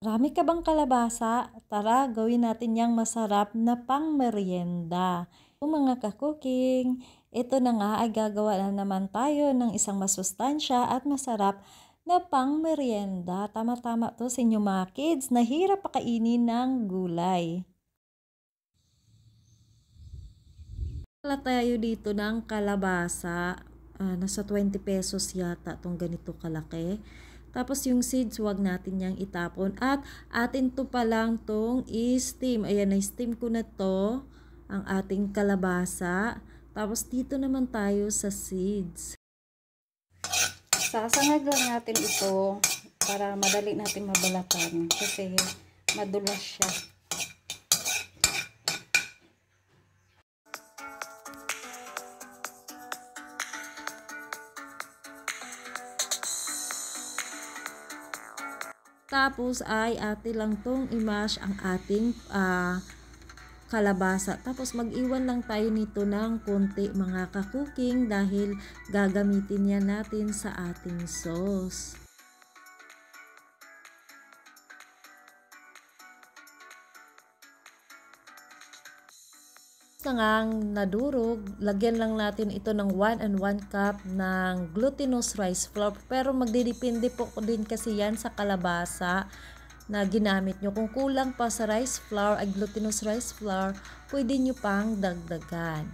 Marami ka bang kalabasa? Tara, gawin natin yang masarap na pang-merienda. Mga ka-cooking, ito na nga ay gagawa na naman tayo ng isang masustansya at masarap na pang-merienda. Tama-tama to sa inyo mga kids na hirap pakainin ng gulay. Wala tayo dito ng kalabasa. Nasa 20 pesos yata itong ganito kalaki. Tapos yung seeds, huwag natin yang itapon. At atin to pa lang tong i-steam. Ayan, na-steam ko na to, ang ating kalabasa. Tapos dito naman tayo sa seeds. Sasangag lang natin ito para madali natin mabalatan. Kasi madulas siya. Tapos ay ate lang tong i-mash ang ating kalabasa. Tapos mag-iwan lang tayo nito ng konti mga ka-cooking dahil gagamitin yan natin sa ating sauce. Ngang nadurog, lagyan lang natin ito ng 1 and 1 cup ng glutinous rice flour. Pero magdidepende po din kasi yan sa kalabasa na ginamit nyo. Kung kulang pa sa rice flour ay glutinous rice flour, pwede nyo pang dagdagan.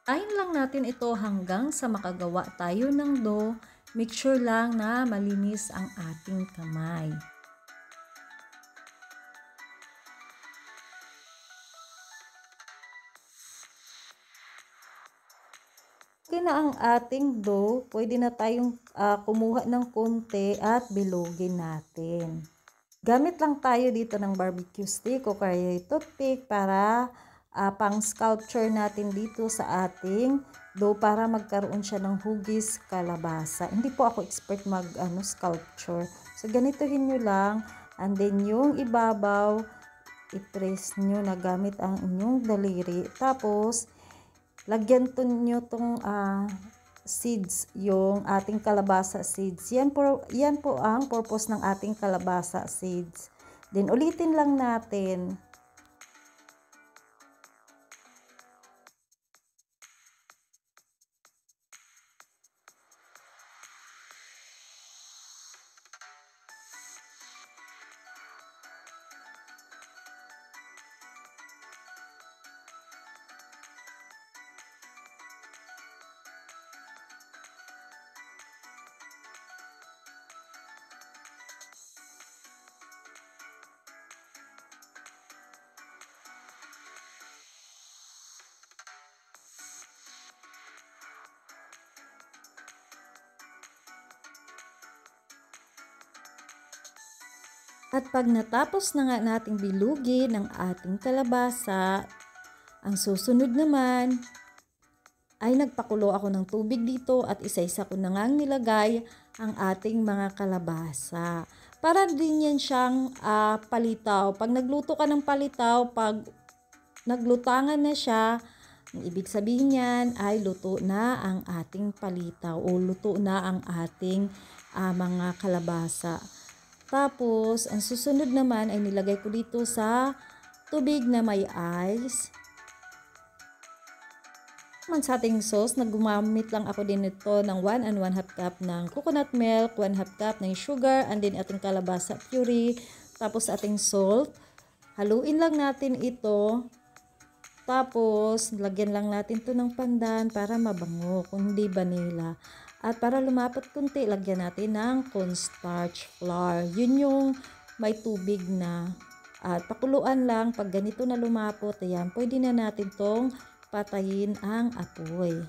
Kain lang natin ito hanggang sa makagawa tayo ng dough. Make sure lang na malinis ang ating kamay. Okay na ang ating dough, pwede na tayong kumuha ng konti at bilugin natin. Gamit lang tayo dito ng barbecue stick o kaya toothpick para pang sculpture natin dito sa ating dough para magkaroon siya ng hugis kalabasa. Hindi po ako expert mag sculpture. So ganitohin nyo lang, and then yung ibabaw, i-press nyo na gamit ang inyong daliri. Tapos lagyan nyo tong seeds, yung ating kalabasa seeds. Yan po ang purpose ng ating kalabasa seeds. Then ulitin lang natin. At pag natapos na nga nating bilugin ng ating kalabasa, ang susunod naman ay nagpakulo ako ng tubig dito at isa-isa ko na nga nilagay ang ating mga kalabasa. Para din yan siyang palitaw. Pag nagluto ka ng palitaw, pag naglutangan na siya, ang ibig sabihin yan ay luto na ang ating palitaw o luto na ang ating mga kalabasa. Tapos, ang susunod naman ay nilagay ko dito sa tubig na may ice. Naman sa ating sauce, gumamit lang ako din ito ng 1 and 1/2 cup ng coconut milk, 1/2 cup ng sugar, and then ating kalabasa puree, tapos ating salt. Haluin lang natin ito. Tapos, lagyan lang natin ito ng pandan para mabango, kung hindi vanilla. At para lumapot kunti, lagyan natin ng cornstarch flour. Yun yung may tubig na. At pakuluan lang. Pag ganito na lumapot, ayan, pwede na natin tong patayin ang apoy.